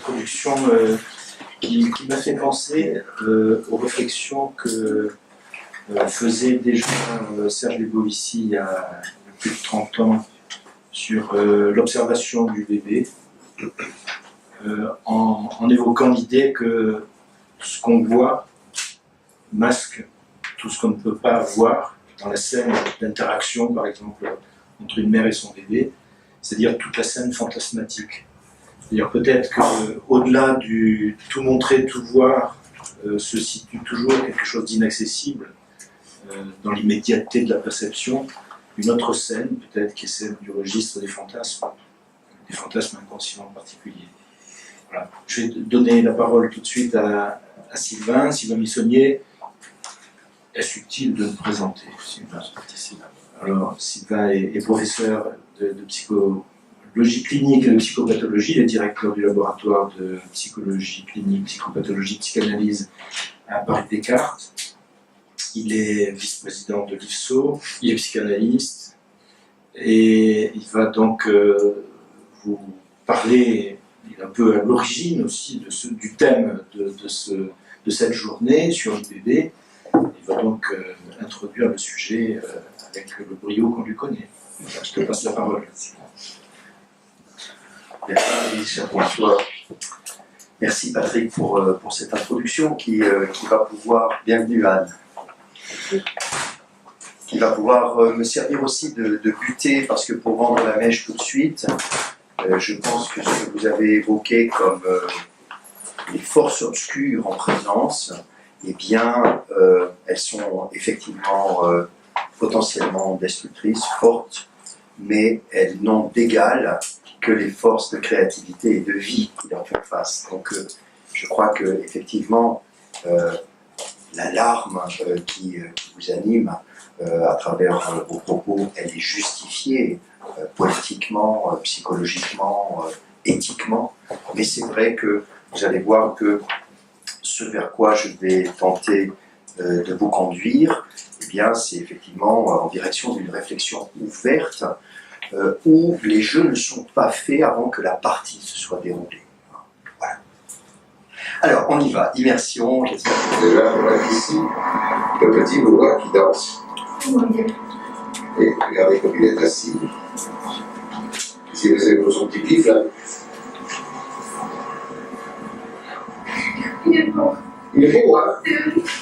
introduction qui m'a fait penser aux réflexions que faisait déjà Serge Lebovici il y a plus de 30 ans sur l'observation du bébé, en évoquant l'idée que ce qu'on voit masque tout ce qu'on ne peut pas voir dans la scène d'interaction, par exemple, entre une mère et son bébé, c'est-à-dire toute la scène fantasmatique. C'est-à-dire peut-être qu'au-delà du tout montrer, tout voir, se situe toujours quelque chose d'inaccessible dans l'immédiateté de la perception, une autre scène, peut-être, qui est celle du registre des fantasmes inconscients en particulier. Voilà. Je vais donner la parole tout de suite à Sylvain Missonnier. Est-ce utile de me présenter, Sylvain? Alors, Sylvain est professeur de psychologie clinique et de psychopathologie, il est directeur du laboratoire de psychologie clinique, psychopathologie, psychanalyse à Paris-Descartes. Il est vice-président de l'IFSO, il est psychanalyste, et il va donc vous parler, il est un peu à l'origine aussi du thème de cette journée sur le bébé. Il va donc introduire le sujet avec le brio qu'on lui connaît. Je te passe la parole. Merci, cher François. Merci Patrick pour cette introduction qui va pouvoir, bienvenue Anne, qui va pouvoir me servir aussi de buter, parce que pour vendre la mèche tout de suite, je pense que ce que vous avez évoqué comme les forces obscures en présence, eh bien, elles sont effectivement potentiellement destructrices, fortes, mais elles n'ont d'égal que les forces de créativité et de vie qui leur font face. Donc, je crois que effectivement, l'alarme qui vous anime à travers vos propos, elle est justifiée politiquement, psychologiquement, éthiquement. Mais c'est vrai que vous allez voir que ce vers quoi je vais tenter de vous conduire, eh bien, c'est effectivement en direction d'une réflexion ouverte où les jeux ne sont pas faits avant que la partie se soit déroulée. Voilà. Alors, on y va. Immersion. Déjà, on a ici le petit Bouddha qui danse. Et regardez comme il est assis. Si vous avez son petit pif là. Il est beau. Il est beau, hein?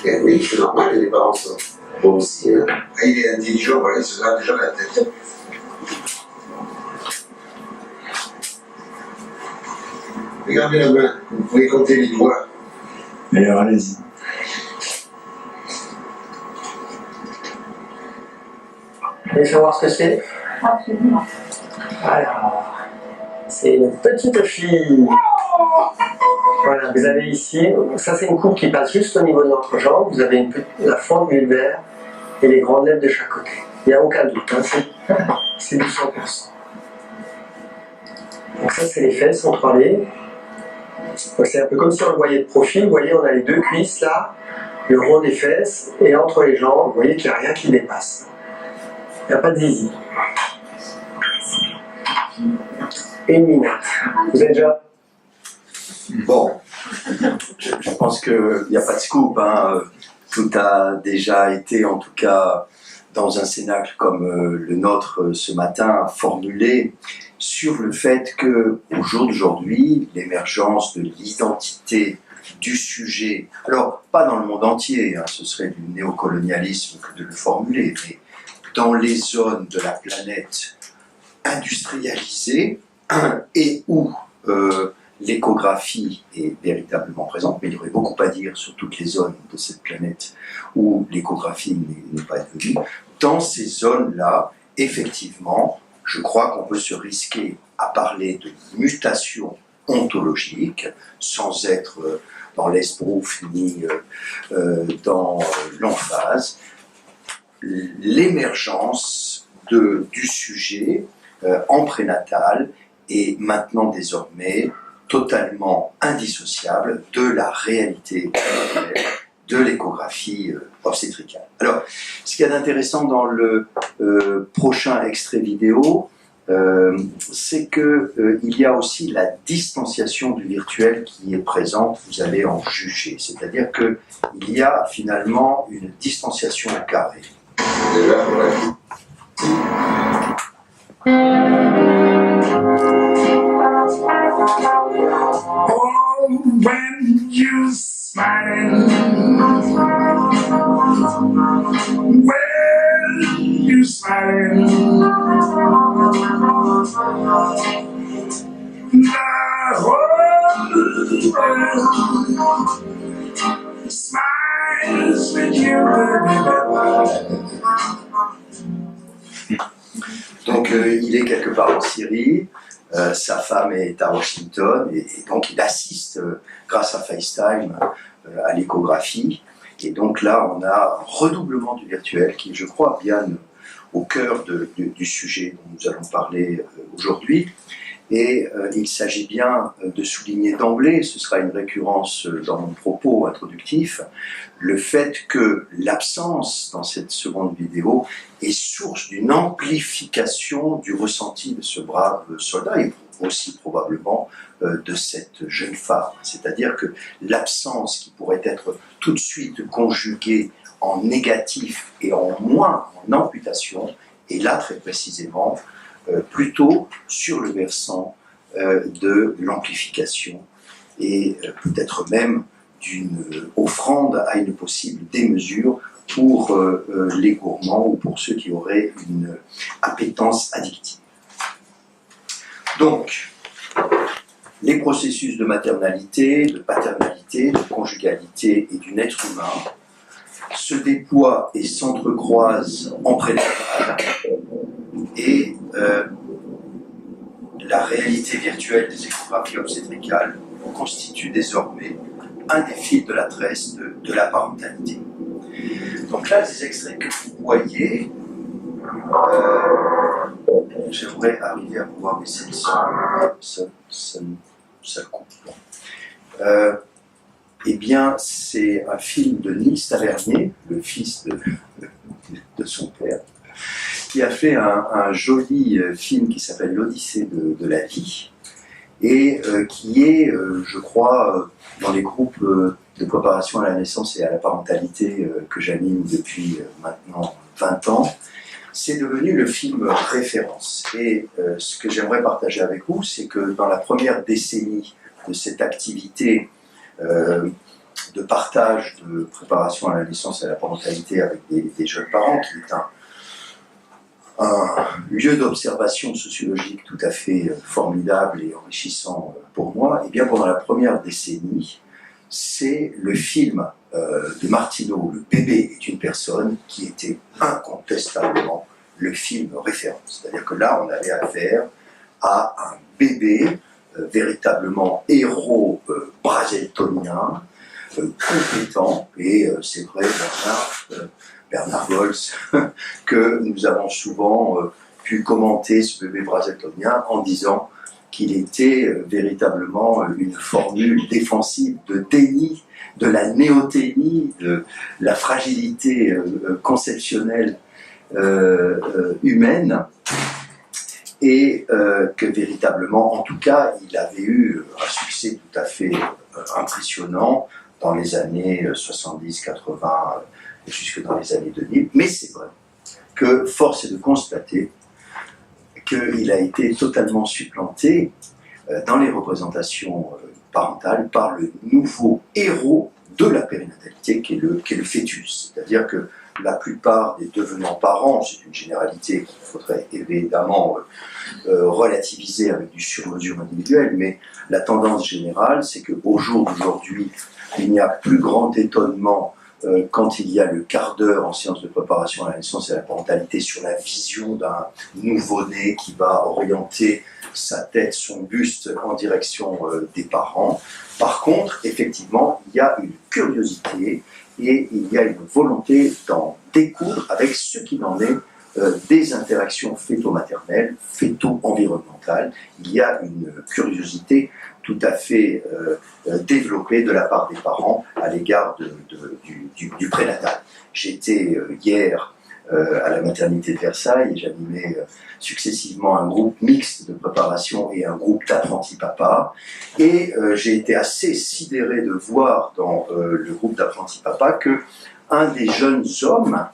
Eh oui, c'est normal, les parents sont beaux aussi. Hein. Il est intelligent, voilà, il se lave déjà la tête. Regardez la main, vous pouvez compter les doigts. Alors, allez-y. Vous voulez savoir ce que c'est? Absolument. Alors, c'est une petite fille. Voilà, vous avez ici, ça c'est une coupe qui passe juste au niveau de l'entrejambe. Vous avez la fente vulvaire et les grandes lèvres de chaque côté. Il n'y a aucun doute, hein, c'est du 100%. Donc ça c'est les fesses en 3D. Donc c'est un peu comme si on le voyait de profil. Vous voyez, on a les deux cuisses là, le rond des fesses, et entre les jambes, vous voyez qu'il n'y a rien qui dépasse. Il n'y a pas de zizi. Une minute. Vous êtes déjà? Bon, je pense qu'il n'y a pas de scoop, hein. Tout a déjà été, en tout cas, dans un cénacle comme le nôtre ce matin, formulé sur le fait qu'au jour d'aujourd'hui, l'émergence de l'identité du sujet, alors pas dans le monde entier, hein, ce serait du néocolonialisme que de le formuler, mais dans les zones de la planète industrialisée et où l'échographie est véritablement présente, mais il y aurait beaucoup à dire sur toutes les zones de cette planète où l'échographie n'est pas devenue. Dans ces zones-là, effectivement, je crois qu'on peut se risquer à parler de mutation ontologique sans être dans l'esbrouf ni dans l'emphase. L'émergence du sujet en prénatal est maintenant désormais totalement indissociable de la réalité de l'échographie obstétricale. Alors, ce qu'il y a d'intéressant dans le prochain extrait vidéo, c'est que il y a aussi la distanciation du virtuel qui est présente, vous allez en juger. C'est-à-dire qu'il y a finalement une distanciation au carré. Déjà, ouais. Oh, when you smile, when you smile, the whole world smiles with you. Donc il est quelque part en Syrie, sa femme est à Washington, et donc il assiste grâce à FaceTime à l'échographie. Et donc là, on a un redoublement du virtuel qui, je crois, bien au cœur du sujet dont nous allons parler aujourd'hui. Et il s'agit bien de souligner d'emblée, ce sera une récurrence dans mon propos introductif, le fait que l'absence dans cette seconde vidéo est source d'une amplification du ressenti de ce brave soldat et aussi probablement de cette jeune femme. C'est-à-dire que l'absence qui pourrait être tout de suite conjuguée en négatif et en moins en amputation est là très précisément plutôt sur le versant de l'amplification et peut-être même d'une offrande à une possible démesure pour les gourmands ou pour ceux qui auraient une appétence addictive. Donc, les processus de maternalité, de paternalité, de conjugalité et du être humain se déploient et s'entrecroisent en prénatal et la réalité virtuelle des échographies obstétricales constitue désormais un des fils de la tresse de la parentalité. Donc là, les extraits que vous voyez, j'aimerais arriver à pouvoir baisser le son, ça coupe. Eh bien, c'est un film de Nils Tavernier, le fils de son père, qui a fait un joli film qui s'appelle L'Odyssée de la vie, et qui est, je crois, dans les groupes de préparation à la naissance et à la parentalité que j'anime depuis maintenant 20 ans. C'est devenu le film référence. Et ce que j'aimerais partager avec vous, c'est que dans la première décennie de cette activité de partage de préparation à la naissance et à la parentalité avec des jeunes parents, qui est un lieu d'observation sociologique tout à fait formidable et enrichissant pour moi, et bien pendant la première décennie, c'est le film de Martineau, Le bébé est une personne, qui était incontestablement le film référence. C'est-à-dire que là, on avait affaire à un bébé véritablement héros brazeltonien, compétent, et c'est vrai, Bernard Wolfs, que nous avons souvent pu commenter ce bébé brazeltonien en disant qu'il était véritablement une formule défensive de déni, de la néoténie, de la fragilité conceptionnelle humaine, et que véritablement, en tout cas, il avait eu un succès tout à fait impressionnant dans les années 70, 80, jusque dans les années 2000, mais c'est vrai que force est de constater qu'il a été totalement supplanté dans les représentations parentales par le nouveau héros de la périnatalité qui est le fœtus. C'est-à-dire que la plupart des devenants parents, c'est une généralité qu'il faudrait évidemment relativiser avec du sur-mesure individuel, mais la tendance générale, c'est qu'au jour d'aujourd'hui, il n'y a plus grand étonnement quand il y a le quart d'heure en séance de préparation à la naissance et à la parentalité sur la vision d'un nouveau-né qui va orienter sa tête, son buste en direction des parents. Par contre, effectivement, il y a une curiosité et il y a une volonté d'en découdre avec ce qu'il en est des interactions fœto-maternelles, fœto-environnementales. Il y a une curiosité tout à fait développée de la part des parents à l'égard du prénatal. J'étais hier à la maternité de Versailles, et j'animais successivement un groupe mixte de préparation et un groupe d'apprentis papa. Et j'ai été assez sidéré de voir dans le groupe d'apprentis papa que un des jeunes hommes,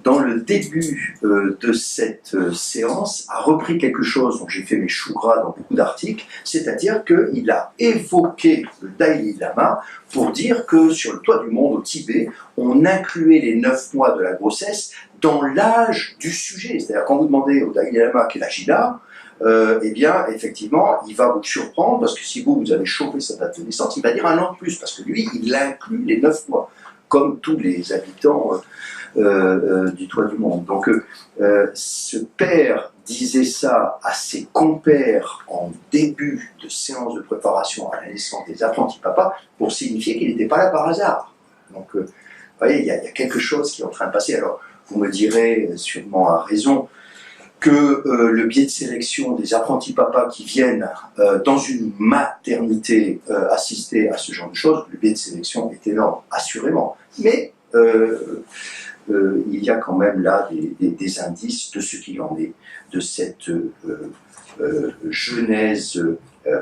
dans le début de cette séance, a repris quelque chose dont j'ai fait mes choux gras dans beaucoup d'articles, c'est-à-dire qu'il a évoqué le Dalai Lama pour dire que sur le toit du monde, au Tibet, on incluait les 9 mois de la grossesse dans l'âge du sujet. C'est-à-dire quand vous demandez au Dalai Lama quel âge il a, eh bien, effectivement, il va vous surprendre, parce que si vous avez chopé sa date de naissance, il va dire un an de plus, parce que lui, il inclut les 9 mois, comme tous les habitants du toit du monde. Donc, ce père disait ça à ses compères en début de séance de préparation à la naissance des apprentis papas pour signifier qu'il n'était pas là par hasard. Donc, vous voyez, il y a quelque chose qui est en train de passer. Alors, vous me direz sûrement à raison que le biais de sélection des apprentis papas qui viennent dans une maternité assister à ce genre de choses, le biais de sélection est énorme, assurément. Mais il y a quand même là des indices de ce qu'il en est, de cette genèse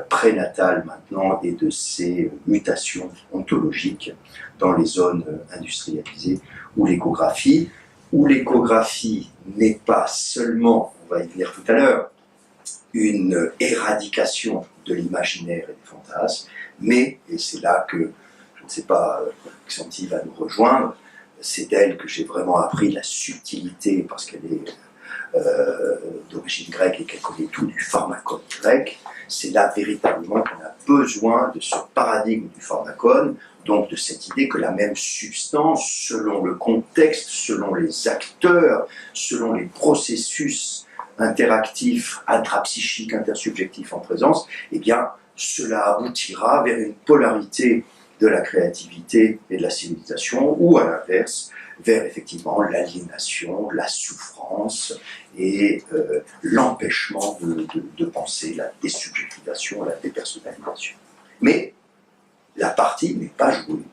prénatale maintenant et de ces mutations ontologiques dans les zones industrialisées où l'échographie n'est pas seulement, on va y venir tout à l'heure, une éradication de l'imaginaire et des fantasmes, mais, et c'est là que, je ne sais pas, Xanthi va nous rejoindre, c'est d'elle que j'ai vraiment appris la subtilité, parce qu'elle est d'origine grecque et qu'elle connaît tout du pharmacone grec. C'est là véritablement qu'on a besoin de ce paradigme du pharmacone, donc de cette idée que la même substance, selon le contexte, selon les acteurs, selon les processus interactifs, intrapsychiques, intersubjectifs en présence, eh bien, cela aboutira vers une polarité de la créativité et de la civilisation, ou à l'inverse, vers effectivement l'aliénation, la souffrance et l'empêchement de penser, la désubjectivation, la dépersonnalisation. Mais la partie n'est pas jouée,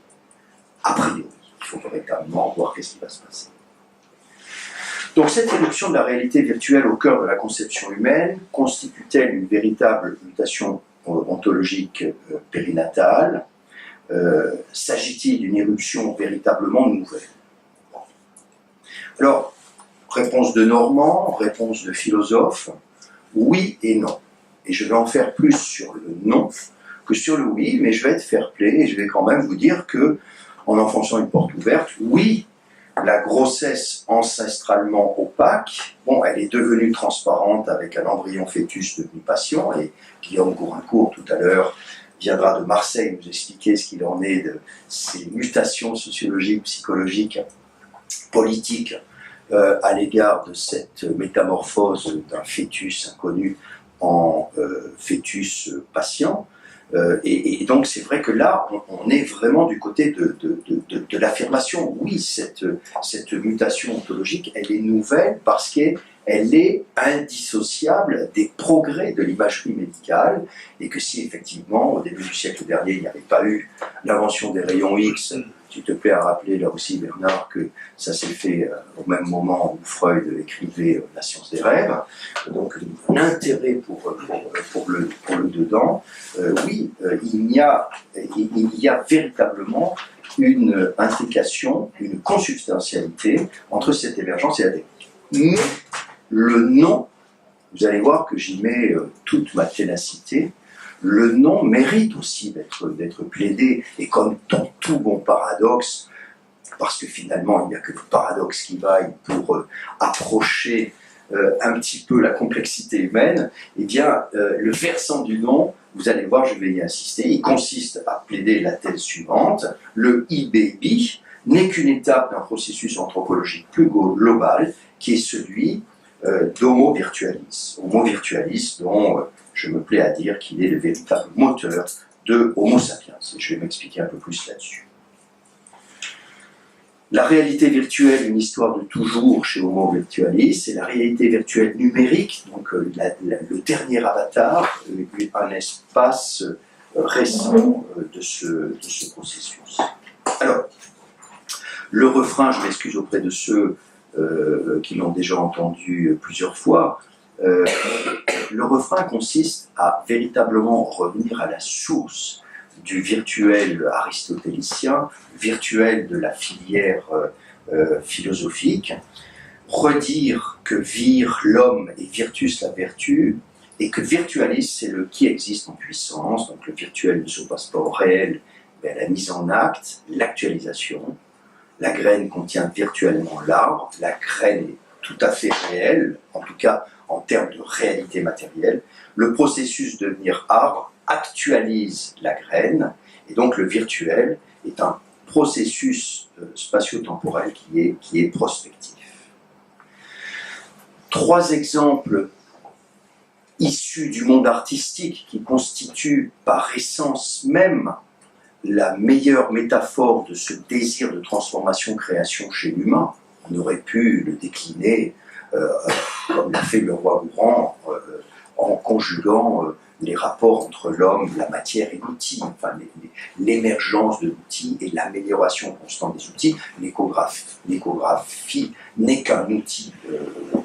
a priori. Il faut véritablement voir qu'est-ce qui va se passer. Donc cette réduction de la réalité virtuelle au cœur de la conception humaine constitue-t-elle une véritable mutation ontologique périnatale? S'agit-il d'une éruption véritablement nouvelle? Alors, réponse de Normand, réponse de philosophe, oui et non. Et je vais en faire plus sur le non que sur le oui, mais je vais être fair-play et je vais quand même vous dire que, en enfonçant une porte ouverte, oui, la grossesse ancestralement opaque, bon, elle est devenue transparente avec un embryon fœtus devenu patient, et Guillaume Gourincourt, tout à l'heure, viendra de Marseille nous expliquer ce qu'il en est de ces mutations sociologiques, psychologiques, politiques à l'égard de cette métamorphose d'un fœtus inconnu en fœtus patient. Et donc c'est vrai que là, on est vraiment du côté de l'affirmation. Oui, cette mutation ontologique, elle est nouvelle parce qu'elle est indissociable des progrès de l'imagerie médicale, et que si effectivement, au début du siècle dernier, il n'y avait pas eu l'invention des rayons X, s'il te plaît à rappeler là aussi, Bernard, que ça s'est fait au même moment où Freud écrivait La science des rêves, donc l'intérêt pour le dedans, oui, il y a véritablement une intrication, une consubstantialité entre cette émergence et la dérive. Mais le non, vous allez voir que j'y mets toute ma ténacité, le non mérite aussi d'être plaidé, et comme dans tout bon paradoxe, parce que finalement il n'y a que le paradoxe qui vaille pour approcher un petit peu la complexité humaine, eh bien le versant du non, vous allez voir, je vais y insister, il consiste à plaider la thèse suivante: le e-baby n'est qu'une étape d'un processus anthropologique plus global, qui est celui d'Homo virtualis. Homo virtualis dont je me plais à dire qu'il est le véritable moteur de Homo sapiens. Et je vais m'expliquer un peu plus là-dessus. La réalité virtuelle, une histoire de toujours chez Homo virtualis, et la réalité virtuelle numérique, donc le dernier avatar, un espace récent de ce processus. Alors, le refrain, je m'excuse auprès de ceux qui l'ont déjà entendu plusieurs fois. Le refrain consiste à véritablement revenir à la source du virtuel aristotélicien, virtuel de la filière philosophique, redire que vir l'homme et virtus la vertu, et que virtualis c'est le qui existe en puissance, donc le virtuel ne se passe pas au réel, mais à la mise en acte, l'actualisation. La graine contient virtuellement l'arbre, la graine est tout à fait réelle, en tout cas en termes de réalité matérielle. Le processus de devenir arbre actualise la graine, et donc le virtuel est un processus spatio-temporel qui est prospectif. 3 exemples issus du monde artistique qui constituent par essence même la meilleure métaphore de ce désir de transformation-création chez l'humain. On aurait pu le décliner comme l'a fait le roi Gourand en conjuguant les rapports entre l'homme, la matière et l'outil, enfin l'émergence de l'outil et l'amélioration constante des outils. L'échographie n'est qu'un outil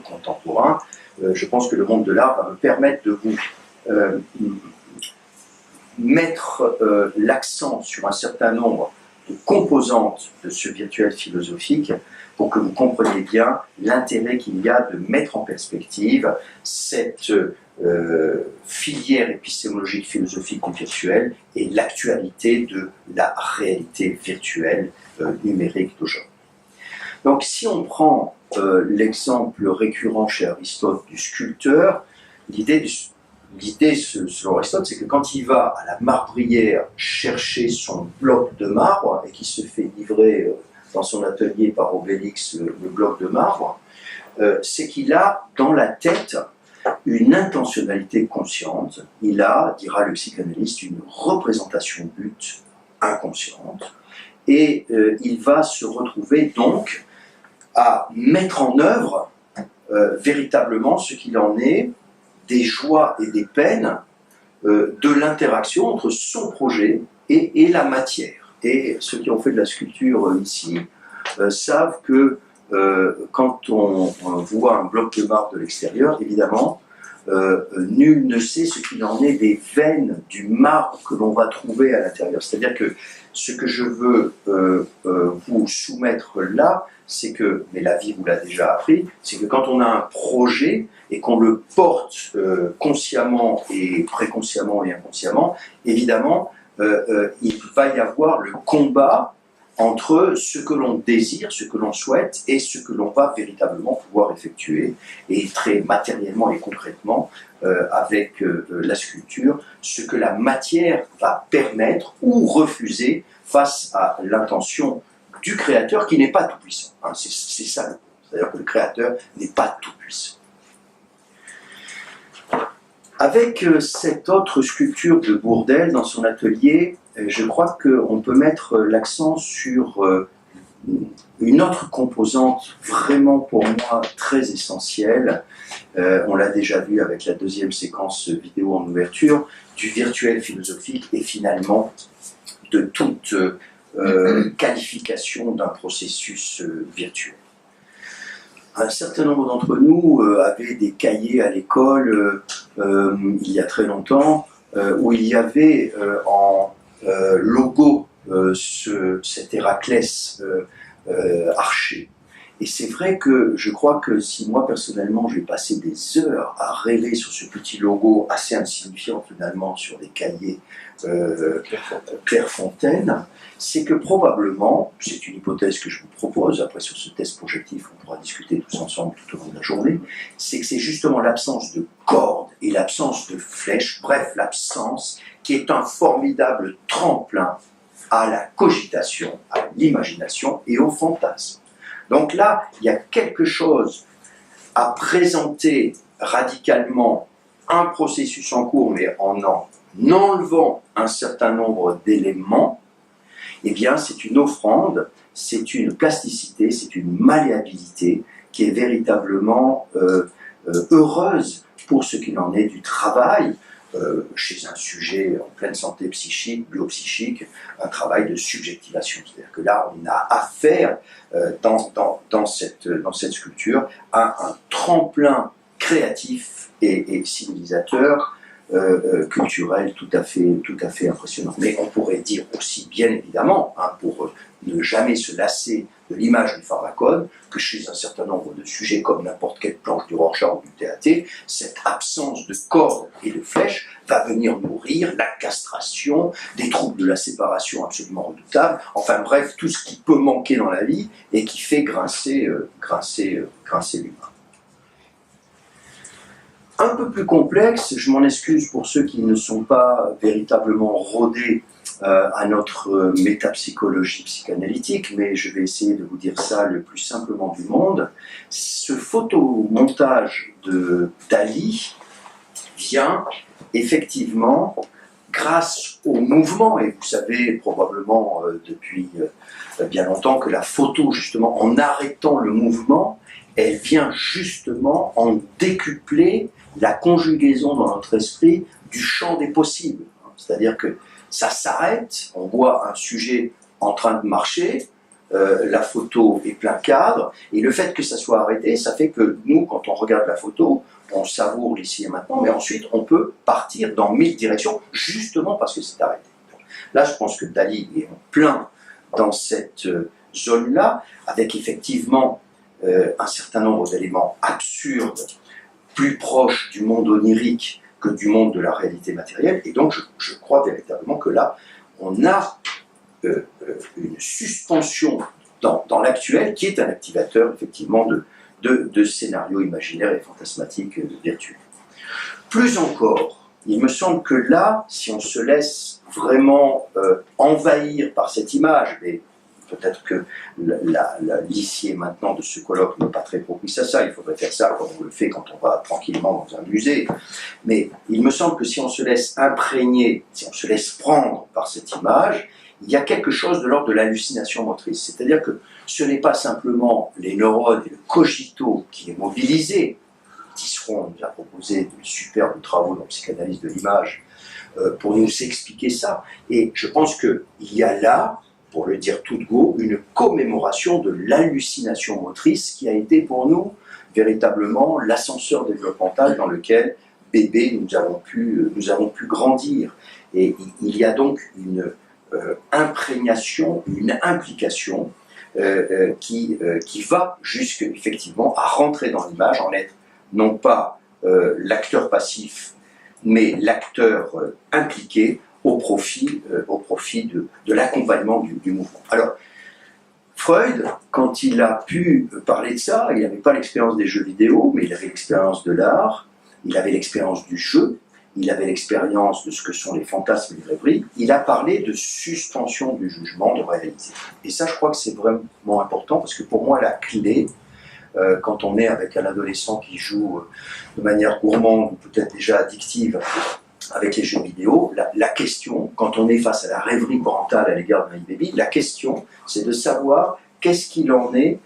contemporain. Je pense que le monde de l'art va me permettre de vous mettre l'accent sur un certain nombre de composantes de ce virtuel philosophique pour que vous compreniez bien l'intérêt qu'il y a de mettre en perspective cette filière épistémologique philosophique du virtuel et l'actualité de la réalité virtuelle numérique d'aujourd'hui. Donc si on prend l'exemple récurrent chez Aristote du sculpteur, l'idée selon Aristote, c'est que quand il va à la marbrière chercher son bloc de marbre et qu'il se fait livrer dans son atelier par Obélix le bloc de marbre, c'est qu'il a dans la tête une intentionnalité consciente. Il a, dira le psychanalyste, une représentation but inconsciente. Et il va se retrouver donc à mettre en œuvre véritablement ce qu'il en est des joies et des peines de l'interaction entre son projet et la matière. Et ceux qui ont fait de la sculpture ici savent que quand on voit un bloc de marbre de l'extérieur, évidemment, nul ne sait ce qu'il en est des veines du marbre que l'on va trouver à l'intérieur. C'est-à-dire que ce que je veux vous soumettre là, c'est que, mais la vie vous l'a déjà appris, c'est que quand on a un projet et qu'on le porte consciemment et préconsciemment et inconsciemment, évidemment, il va y avoir le combat entre ce que l'on désire, ce que l'on souhaite et ce que l'on va véritablement pouvoir effectuer, et très matériellement et concrètement avec la sculpture, ce que la matière va permettre ou refuser face à l'intention du créateur qui n'est pas tout-puissant. Hein, c'est ça le point. C'est-à-dire que le créateur n'est pas tout-puissant. Avec cette autre sculpture de Bourdelle dans son atelier, je crois qu'on peut mettre l'accent sur une autre composante vraiment pour moi très essentielle. On l'a déjà vu avec la deuxième séquence vidéo en ouverture, du virtuel philosophique et finalement de toute qualification d'un processus virtuel. Un certain nombre d'entre nous avaient des cahiers à l'école il y a très longtemps où il y avait en logo cet Héraclès archer. Et c'est vrai que je crois que si moi personnellement j'ai passé des heures à rêver sur ce petit logo assez insignifiant finalement sur des cahiers Clairefontaine, c'est que probablement, c'est une hypothèse que je vous propose, après sur ce test projectif on pourra discuter tous ensemble tout au long de la journée, c'est que c'est justement l'absence de cordes et l'absence de flèches, bref l'absence qui est un formidable tremplin à la cogitation, à l'imagination et au fantasme. Donc là, il y a quelque chose à présenter radicalement, un processus en cours, mais en enlevant un certain nombre d'éléments, eh bien c'est une offrande, c'est une plasticité, c'est une malléabilité qui est véritablement heureuse pour ce qu'il en est du travail, chez un sujet en pleine santé psychique, biopsychique, un travail de subjectivation. C'est-à-dire que là, on a affaire dans cette sculpture à un tremplin créatif et civilisateur, culturel tout à fait impressionnant. Mais on pourrait dire aussi, bien évidemment, pour ne jamais se lasser de l'image du pharmacone, que chez un certain nombre de sujets, comme n'importe quelle planche du Rorschach ou du TAT, cette absence de cordes et de flèches va venir nourrir la castration, des troubles de la séparation absolument redoutables, enfin bref, tout ce qui peut manquer dans la vie et qui fait grincer l'humain. Un peu plus complexe, je m'en excuse pour ceux qui ne sont pas véritablement rodés à notre métapsychologie psychanalytique, mais je vais essayer de vous dire ça le plus simplement du monde. Ce photomontage de Dali vient effectivement grâce au mouvement, et vous savez probablement depuis bien longtemps que la photo, justement, en arrêtant le mouvement, elle vient justement en décupler la conjugaison dans notre esprit du champ des possibles. C'est-à-dire que ça s'arrête, on voit un sujet en train de marcher, la photo est plein cadre, et le fait que ça soit arrêté, ça fait que nous, quand on regarde la photo, on savoure l'ici et maintenant, mais ensuite on peut partir dans 1000 directions, justement parce que c'est arrêté. Là, je pense que Dali est en plein dans cette zone-là, avec effectivement un certain nombre d'éléments absurdes, plus proches du monde onirique que du monde de la réalité matérielle, et donc je crois véritablement que là, on a une suspension dans l'actuel qui est un activateur effectivement de scénarios imaginaires et fantasmatiques virtuels. Plus encore, il me semble que là, si on se laisse vraiment envahir par cette image, mais peut-être que l'ici et maintenant de ce colloque n'est pas très propice à ça, il faudrait faire ça comme on le fait quand on va tranquillement dans un musée. Mais il me semble que si on se laisse imprégner, si on se laisse prendre par cette image, il y a quelque chose de l'ordre de l'hallucination motrice. C'est-à-dire que ce n'est pas simplement les neurones et le cogito qui est mobilisé. Tisseron nous a proposé de superbes travaux dans psychanalyse de l'image pour nous expliquer ça. Et je pense qu'il y a là, pour le dire tout de go, une commémoration de l'hallucination motrice qui a été pour nous véritablement l'ascenseur développemental dans lequel, bébé, nous avons pu grandir. Et il y a donc une imprégnation, une implication qui va jusque effectivement à rentrer dans l'image, en être non pas l'acteur passif, mais l'acteur impliqué au profit de l'accompagnement du mouvement. Alors, Freud, quand il a pu parler de ça, il n'avait pas l'expérience des jeux vidéo, mais il avait l'expérience de l'art, il avait l'expérience du jeu, il avait l'expérience de ce que sont les fantasmes et les rêveries, il a parlé de suspension du jugement, de réalité. Et ça, je crois que c'est vraiment important, parce que pour moi, la clé, quand on est avec un adolescent qui joue de manière gourmande, ou peut-être déjà addictive, avec les jeux vidéo, la question, quand on est face à la rêverie parentale à l'égard de My Baby, la question, c'est de savoir qu'est-ce qu'il en est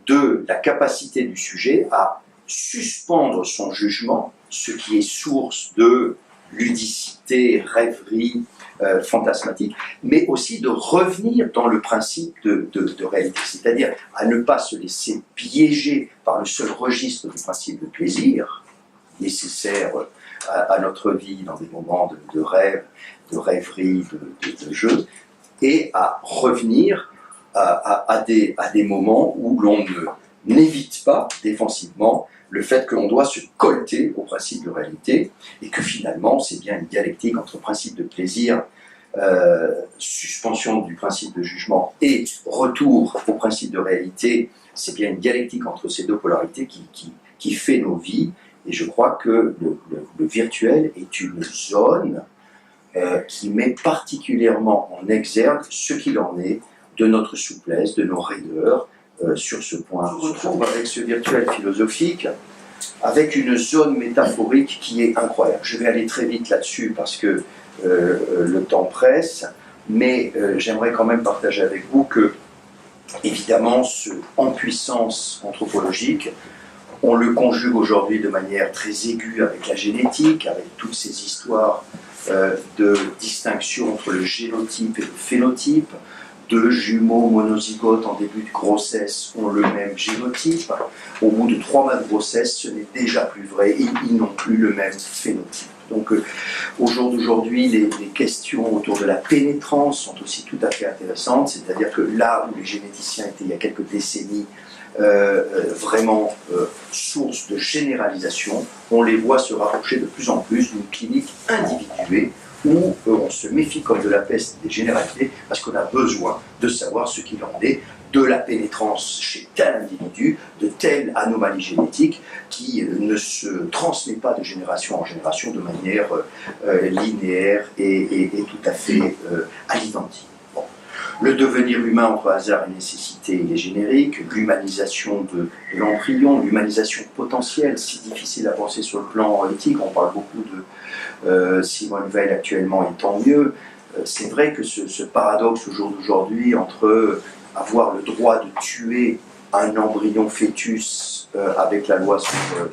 de la capacité du sujet à suspendre son jugement, ce qui est source de ludicité, rêverie, fantasmatique, mais aussi de revenir dans le principe de réalité, c'est-à-dire à ne pas se laisser piéger par le seul registre du principe de plaisir, nécessaire à notre vie dans des moments de rêve, de rêverie, de jeu, et à revenir à des moments où l'on n'évite pas défensivement le fait que l'on doit se colter au principe de réalité, et que finalement c'est bien une dialectique entre principe de plaisir, suspension du principe de jugement, et retour au principe de réalité. C'est bien une dialectique entre ces deux polarités qui fait nos vies. Et je crois que le virtuel est une zone qui met particulièrement en exergue ce qu'il en est de notre souplesse, de nos raideurs sur ce point. On se retrouve avec ce virtuel philosophique, avec une zone métaphorique qui est incroyable. Je vais aller très vite là-dessus parce que le temps presse, mais j'aimerais quand même partager avec vous que, évidemment, en puissance anthropologique, On le conjugue aujourd'hui de manière très aiguë avec la génétique, avec toutes ces histoires de distinction entre le génotype et le phénotype. Deux jumeaux monozygotes en début de grossesse ont le même génotype. Au bout de 3 mois de grossesse, ce n'est déjà plus vrai et ils n'ont plus le même phénotype. Donc au jour d'aujourd'hui, les questions autour de la pénétrance sont aussi tout à fait intéressantes, c'est-à-dire que là où les généticiens étaient il y a quelques décennies vraiment source de généralisation, on les voit se rapprocher de plus en plus d'une clinique individuée où on se méfie comme de la peste des généralités parce qu'on a besoin de savoir ce qu'il en est de la pénétrance chez tel individu, de telle anomalie génétique qui ne se transmet pas de génération en génération de manière linéaire et tout à fait à l'identique. Bon. Le devenir humain entre hasard et nécessité, il est générique. L'humanisation de l'embryon, l'humanisation potentielle, si difficile à penser sur le plan éthique, on parle beaucoup de Simone Weil actuellement, et tant mieux. C'est vrai que ce paradoxe au jour d'aujourd'hui entre avoir le droit de tuer un embryon fœtus avec la loi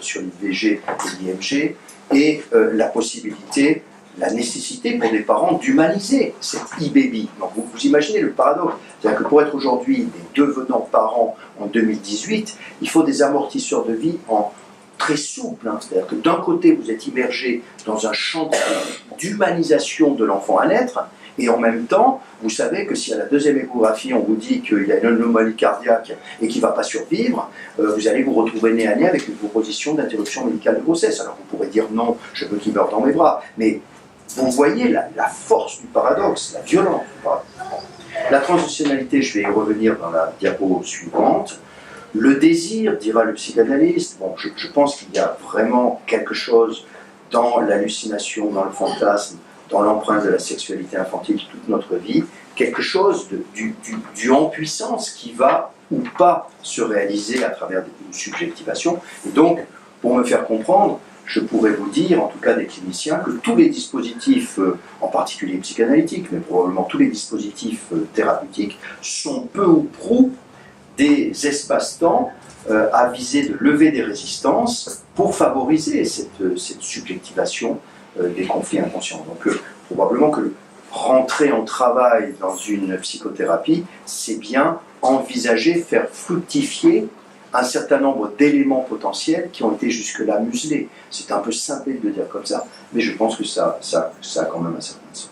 sur l'IVG et l'IMG et la possibilité, la nécessité pour des parents d'humaniser cet e-baby. Donc vous imaginez le paradoxe. C'est-à-dire que pour être aujourd'hui des devenants parents en 2018, il faut des amortisseurs de vie très souples. Hein. C'est-à-dire que d'un côté, vous êtes immergé dans un chantier d'humanisation de l'enfant à naître, et en même temps, vous savez que si à la deuxième échographie, on vous dit qu'il y a une anomalie cardiaque et qu'il ne va pas survivre, vous allez vous retrouver nez à nez avec une proposition d'interruption médicale de grossesse. Alors vous pourrez dire non, je veux qu'il meure dans mes bras, mais vous voyez la force du paradoxe, la violence du paradoxe. La transitionnalité, je vais y revenir dans la diapo suivante. Le désir, dira le psychanalyste, bon, je pense qu'il y a vraiment quelque chose dans l'hallucination, dans le fantasme, dans l'empreinte de la sexualité infantile de toute notre vie, quelque chose du en puissance qui va ou pas se réaliser à travers une subjectivation. Et donc, pour me faire comprendre, je pourrais vous dire, en tout cas des cliniciens, que tous les dispositifs, en particulier psychanalytiques, mais probablement tous les dispositifs thérapeutiques, sont peu ou prou des espaces-temps à viser de lever des résistances pour favoriser cette subjectivation des conflits inconscients. Donc probablement que rentrer en travail dans une psychothérapie, c'est bien envisager, faire fructifier un certain nombre d'éléments potentiels qui ont été jusque-là muselés. C'est un peu simple de dire comme ça, mais je pense que ça a quand même un certain sens.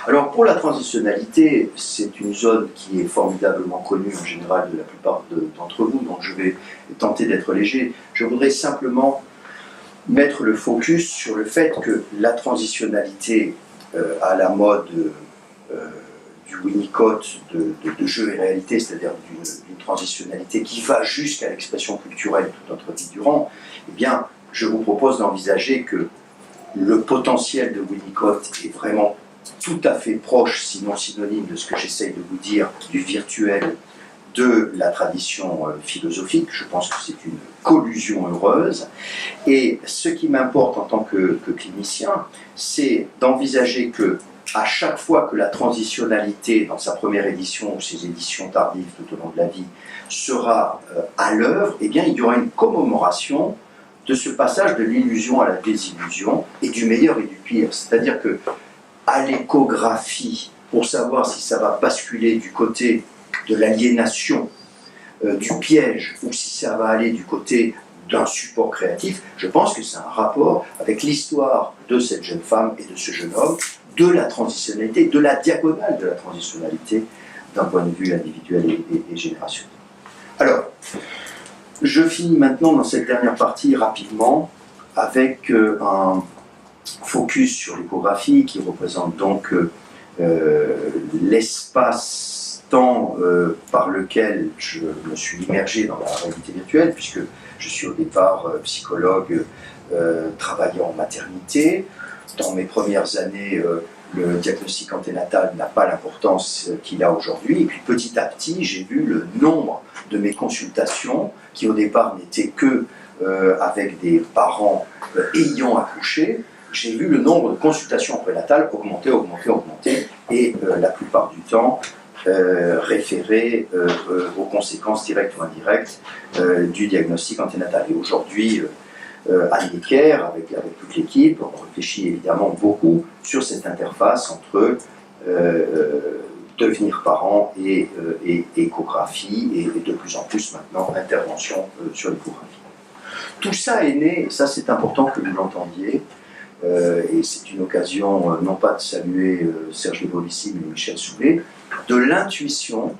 Alors pour la transitionnalité, c'est une zone qui est formidablement connue en général de la plupart d'entre vous, donc je vais tenter d'être léger. Je voudrais simplement mettre le focus sur le fait que la transitionnalité à la mode du Winnicott de jeu et réalité, c'est-à-dire d'une transitionnalité qui va jusqu'à l'expression culturelle toute notre vie durant, eh bien, je vous propose d'envisager que le potentiel de Winnicott est vraiment tout à fait proche, sinon synonyme de ce que j'essaye de vous dire, du virtuel de la tradition philosophique. Je pense que c'est une collusion heureuse. Et ce qui m'importe en tant que clinicien, c'est d'envisager que à chaque fois que la transitionnalité, dans sa première édition ou ses éditions tardives tout au long de la vie, sera à l'œuvre, eh bien, il y aura une commémoration de ce passage de l'illusion à la désillusion et du meilleur et du pire. C'est-à-dire que à l'échographie, pour savoir si ça va basculer du côté de l'aliénation, du piège, ou si ça va aller du côté d'un support créatif, je pense que c'est un rapport avec l'histoire de cette jeune femme et de ce jeune homme, de la transitionnalité, de la diagonale de la transitionnalité, d'un point de vue individuel et générationnel. Alors, je finis maintenant dans cette dernière partie rapidement avec un focus sur l'échographie qui représente donc l'espace-temps par lequel je me suis immergé dans la réalité virtuelle, puisque je suis au départ psychologue travaillant en maternité. Dans mes premières années, le diagnostic anténatal n'a pas l'importance qu'il a aujourd'hui. Et puis petit à petit, j'ai vu le nombre de mes consultations, qui au départ n'étaient que avec des parents ayant accouché, j'ai vu le nombre de consultations prénatales augmenter. Et la plupart du temps, référer aux conséquences directes ou indirectes du diagnostic anténatal. Et aujourd'hui, Anne Necker, avec toute l'équipe, on réfléchit évidemment beaucoup sur cette interface entre devenir parent et échographie, et de plus en plus maintenant intervention sur l'échographie. Tout ça est né, et ça c'est important que vous l'entendiez, et c'est une occasion non pas de saluer Serge Lévolici mais Michel Soulet, de l'intuition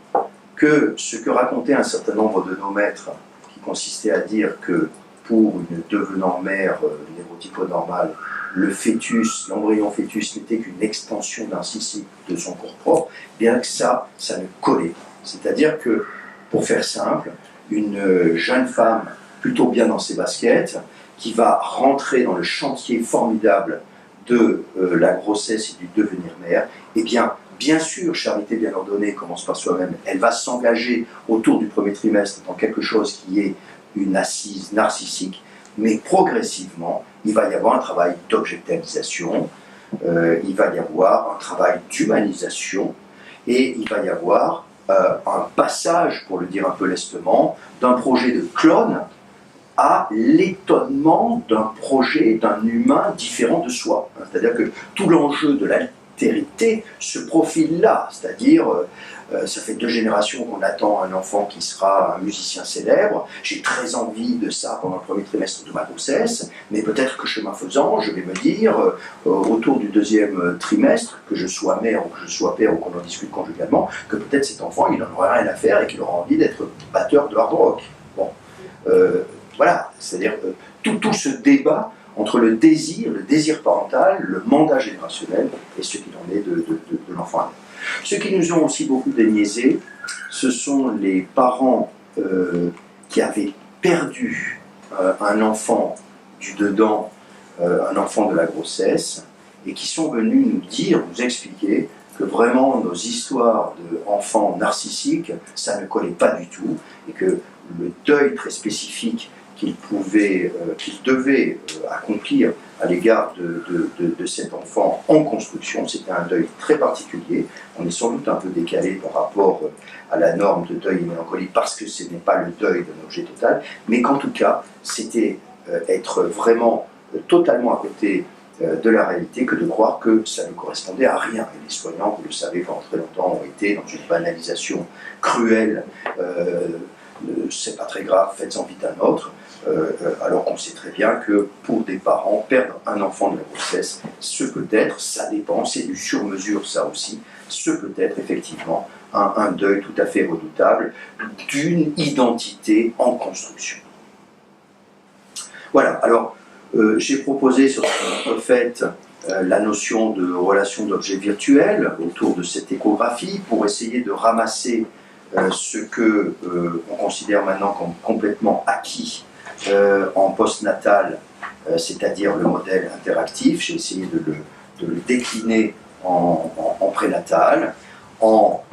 que ce que racontait un certain nombre de nos maîtres, qui consistait à dire que pour une devenant mère névrotico-normale, le fœtus, l'embryon fœtus n'était qu'une extension d'un cystique de son corps propre, bien que ça ne collait. C'est-à-dire que, pour faire simple, une jeune femme plutôt bien dans ses baskets, qui va rentrer dans le chantier formidable de la grossesse et du devenir mère, eh bien sûr, charité bien ordonnée commence par soi-même, elle va s'engager autour du premier trimestre dans quelque chose qui est une assise narcissique, mais progressivement, il va y avoir un travail d'objectivisation, il va y avoir un travail d'humanisation, et il va y avoir un passage, pour le dire un peu lestement, d'un projet de clone à l'étonnement d'un projet d'un humain différent de soi. C'est-à-dire que tout l'enjeu de l'altérité se profile là, c'est-à-dire ça fait 2 générations qu'on attend un enfant qui sera un musicien célèbre, j'ai très envie de ça pendant le premier trimestre de ma grossesse, mais peut-être que chemin faisant, je vais me dire, autour du 2e trimestre, que je sois mère ou que je sois père ou qu'on en discute conjugalement, que peut-être cet enfant, il n'en aura rien à faire et qu'il aura envie d'être batteur de hard rock. Bon. Voilà, c'est-à-dire tout ce débat entre le désir parental, le mandat générationnel et ce qu'il en est de l'enfant. Ceux qui nous ont aussi beaucoup déniaisé, ce sont les parents qui avaient perdu un enfant du dedans, un enfant de la grossesse, et qui sont venus nous dire, nous expliquer que vraiment nos histoires d'enfants narcissiques, ça ne collait pas du tout, et que le deuil très spécifique qu'il devait accomplir à l'égard de cet enfant en construction, c'était un deuil très particulier. On est sans doute un peu décalé par rapport à la norme de deuil et mélancolie parce que ce n'est pas le deuil d'un objet total, mais qu'en tout cas, c'était être vraiment totalement à côté de la réalité que de croire que ça ne correspondait à rien. Et les soignants, vous le savez, pendant très longtemps, ont été dans une banalisation cruelle. C'est pas très grave, faites-en vite un autre, alors qu'on sait très bien que pour des parents, perdre un enfant de la grossesse, ce peut être, ça dépend, c'est du sur-mesure ça aussi, ce peut être effectivement un deuil tout à fait redoutable d'une identité en construction. Voilà, alors j'ai proposé sur ce fait la notion de relation d'objet virtuel autour de cette échographie pour essayer de ramasser ce que on considère maintenant comme complètement acquis en postnatal, c'est-à-dire le modèle interactif. J'ai essayé de le décliner en prénatal, en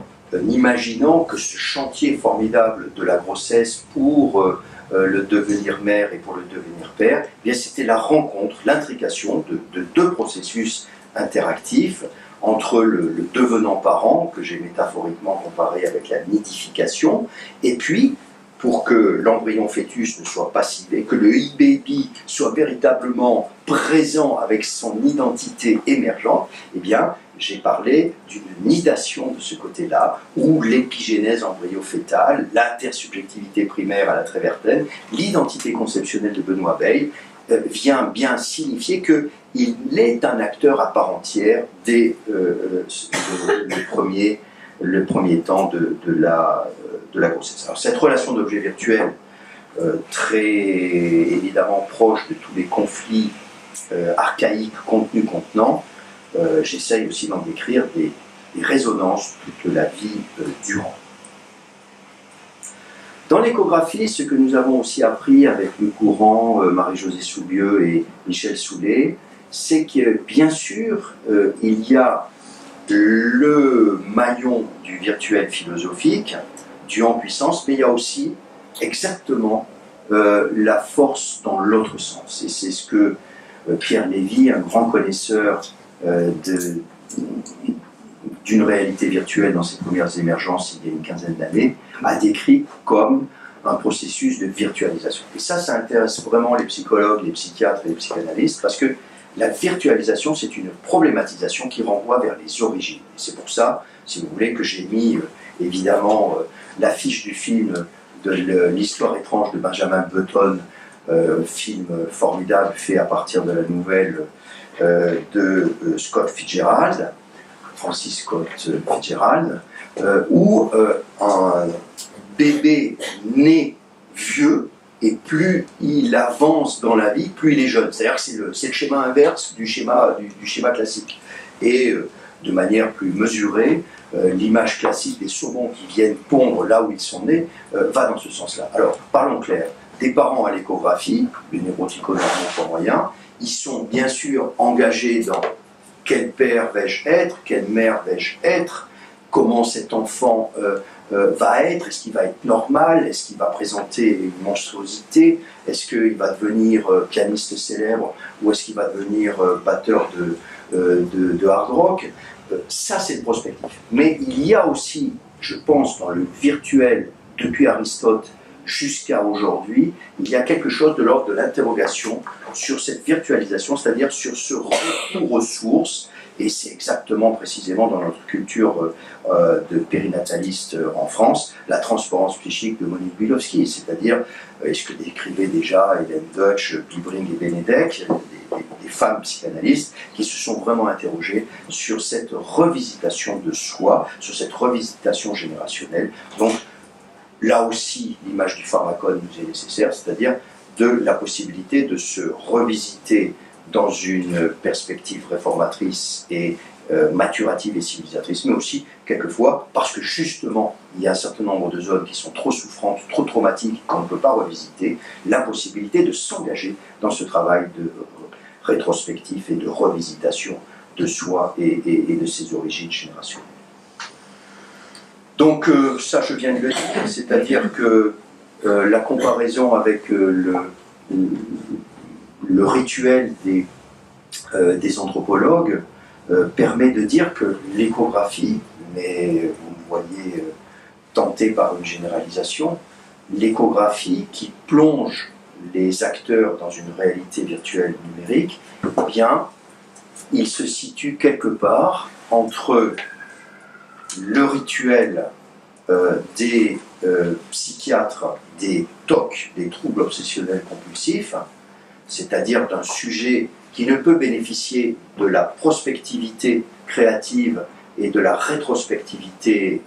imaginant que ce chantier formidable de la grossesse pour le devenir mère et pour le devenir père, eh bien c'était la rencontre, l'intrication de 2 processus interactifs entre le devenant parent, que j'ai métaphoriquement comparé avec la nidification, et puis, pour que l'embryon fœtus ne soit pas ciblé, que le e-baby soit véritablement présent avec son identité émergente, eh bien, j'ai parlé d'une nidation de ce côté-là, où l'épigénèse embryo-fœtale, l'intersubjectivité primaire à la Treverton, l'identité conceptionnelle de Benoît Bayle, vient bien signifier qu'il est un acteur à part entière dès le premier temps de la grossesse. Alors cette relation d'objet virtuel, très évidemment proche de tous les conflits archaïques contenu-contenant, j'essaye aussi d'en décrire des résonances toute la vie durant. Dans l'échographie, ce que nous avons aussi appris avec le courant, Marie-Josée Soulieu et Michel Soulet, c'est que bien sûr, il y a le maillon du virtuel philosophique, du en puissance, mais il y a aussi exactement la force dans l'autre sens. Et c'est ce que Pierre Lévy, un grand connaisseur d'une réalité virtuelle dans ses premières émergences il y a une quinzaine d'années, a décrit comme un processus de virtualisation. Et ça intéresse vraiment les psychologues, les psychiatres et les psychanalystes, parce que la virtualisation, c'est une problématisation qui renvoie vers les origines. Et c'est pour ça, si vous voulez, que j'ai mis évidemment l'affiche du film de l'histoire étrange de Benjamin Button, film formidable fait à partir de la nouvelle de Scott Fitzgerald, Francis Scott Fitzgerald, où un bébé né vieux, et plus il avance dans la vie, plus il est jeune. C'est-à-dire que c'est le schéma inverse du schéma classique. Et de manière plus mesurée, l'image classique des saumons qui viennent pondre là où ils sont nés va dans ce sens-là. Alors, parlons clair. Des parents à l'échographie, les neurotyconormaux pour moyen, ils sont bien sûr engagés dans quel père vais-je être, quelle mère vais-je être, comment cet enfant va être, est-ce qu'il va être normal, est-ce qu'il va présenter une monstruosité, est-ce qu'il va devenir pianiste célèbre ou est-ce qu'il va devenir batteur de hard rock. Ça c'est le prospectif. Mais il y a aussi, je pense, dans le virtuel, depuis Aristote jusqu'à aujourd'hui, il y a quelque chose de l'ordre de l'interrogation sur cette virtualisation, c'est-à-dire sur ce retour aux sources. Et c'est exactement, précisément, dans notre culture de périnataliste en France, la transparence psychique de Monique Bilowski, c'est-à-dire ce que décrivaient déjà Hélène Deutsch, Bibring et Benedek, des femmes psychanalystes qui se sont vraiment interrogées sur cette revisitation de soi, sur cette revisitation générationnelle. Donc, là aussi, l'image du pharmacone nous est nécessaire, c'est-à-dire de la possibilité de se revisiter dans une perspective réformatrice et maturative et civilisatrice, mais aussi, quelquefois, parce que justement, il y a un certain nombre de zones qui sont trop souffrantes, trop traumatiques, qu'on ne peut pas revisiter, la possibilité de s'engager dans ce travail de rétrospectif et de revisitation de soi et de ses origines générationnelles. Donc, ça, je viens de le dire, c'est-à-dire que la comparaison avec le rituel des anthropologues permet de dire que l'échographie, mais vous me voyez tenté par une généralisation, l'échographie qui plonge les acteurs dans une réalité virtuelle numérique, eh bien, il se situe quelque part entre le rituel des psychiatres des TOC, des troubles obsessionnels compulsifs, c'est-à-dire d'un sujet qui ne peut bénéficier de la prospectivité créative et de la rétrospectivité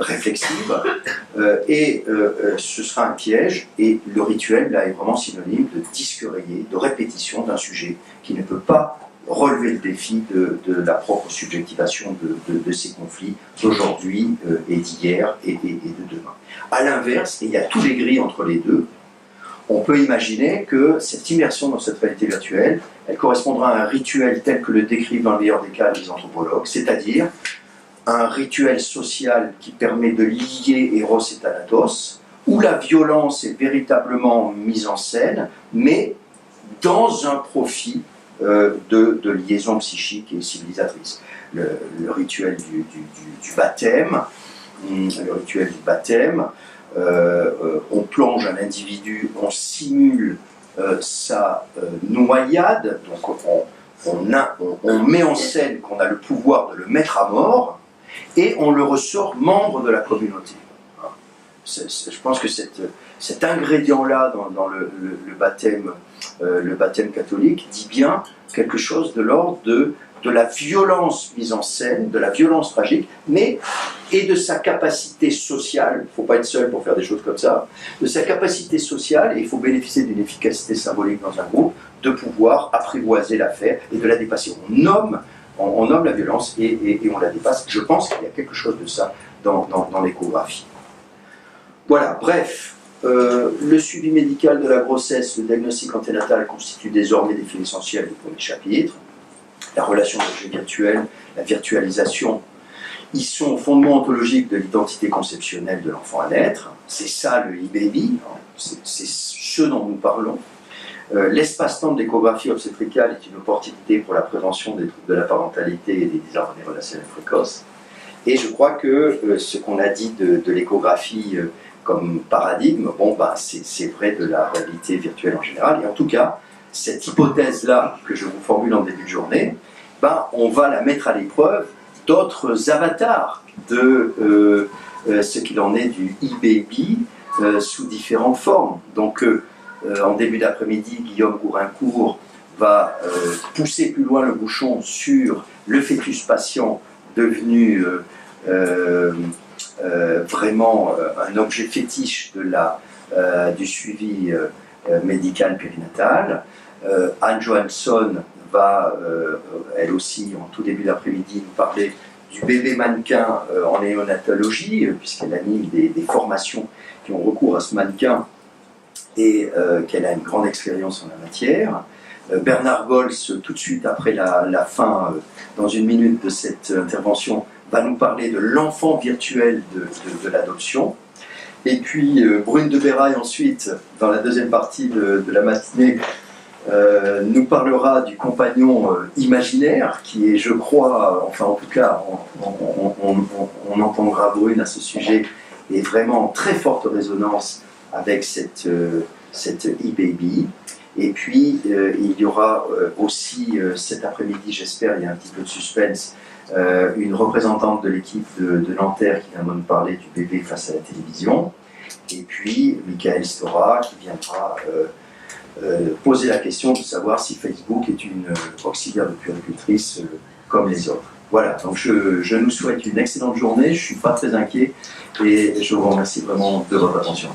réflexive, ce sera un piège, et le rituel là est vraiment synonyme de disque rayé, de répétition d'un sujet qui ne peut pas relever le défi de la propre subjectivation de ces conflits d'aujourd'hui et d'hier et de demain. A l'inverse, et il y a tous les grilles entre les deux, on peut imaginer que cette immersion dans cette réalité virtuelle, elle correspondra à un rituel tel que le décrivent dans le meilleur des cas les anthropologues, c'est-à-dire un rituel social qui permet de lier Eros et Thanatos, où la violence est véritablement mise en scène, mais dans un profit de liaison psychique et civilisatrice. Le rituel du baptême, on plonge un individu, on simule sa noyade, donc on met en scène qu'on a le pouvoir de le mettre à mort, et on le ressort membre de la communauté. Je pense que cet ingrédient-là dans le baptême catholique dit bien quelque chose de l'ordre de la violence mise en scène, de la violence tragique, et de sa capacité sociale, il ne faut pas être seul pour faire des choses comme ça, de sa capacité sociale, et il faut bénéficier d'une efficacité symbolique dans un groupe, de pouvoir apprivoiser l'affaire et de la dépasser. On nomme la violence et on la dépasse. Je pense qu'il y a quelque chose de ça dans l'échographie. Voilà, bref, le suivi médical de la grossesse, le diagnostic anténatal constitue désormais des fils essentiels du premier chapitre. La relation d'objet virtuel, la virtualisation, ils sont au fondement ontologique de l'identité conceptionnelle de l'enfant à naître. C'est ça le e-baby, c'est ce dont nous parlons. L'espace-temps de l'échographie obstétricale est une opportunité pour la prévention des troubles de la parentalité et des désordres relationnels précoces. Et je crois que ce qu'on a dit de l'échographie comme paradigme, bon, ben, c'est vrai de la réalité virtuelle en général. Et en tout cas, cette hypothèse-là que je vous formule en début de journée, ben, on va la mettre à l'épreuve d'autres avatars de ce qu'il en est du e-baby sous différentes formes. Donc, en début d'après-midi, Guillaume Gourincourt va pousser plus loin le bouchon sur le fœtus patient devenu vraiment un objet fétiche du suivi médical périnatal. Anne Johansson va, elle aussi, en tout début d'après-midi, nous parler du bébé mannequin en néonatologie, puisqu'elle anime des formations qui ont recours à ce mannequin et qu'elle a une grande expérience en la matière. Bernard Gols, tout de suite après la fin, dans une minute de cette intervention, va nous parler de l'enfant virtuel de l'adoption. Et puis Brune de Béraille ensuite, dans la deuxième partie de la matinée, nous parlera du compagnon imaginaire, qui est, je crois, enfin en tout cas, on entendra Brune à ce sujet, et vraiment en très forte résonance avec cette e-baby. Et puis, il y aura aussi, cet après-midi, j'espère, il y a un petit peu de suspense, une représentante de l'équipe de Nanterre qui viendra nous parler du bébé face à la télévision. Et puis, Michael Stora qui viendra poser la question de savoir si Facebook est une auxiliaire de puéricultrice comme les autres. Voilà, donc je nous souhaite une excellente journée, je ne suis pas très inquiet et je vous remercie vraiment de votre attention.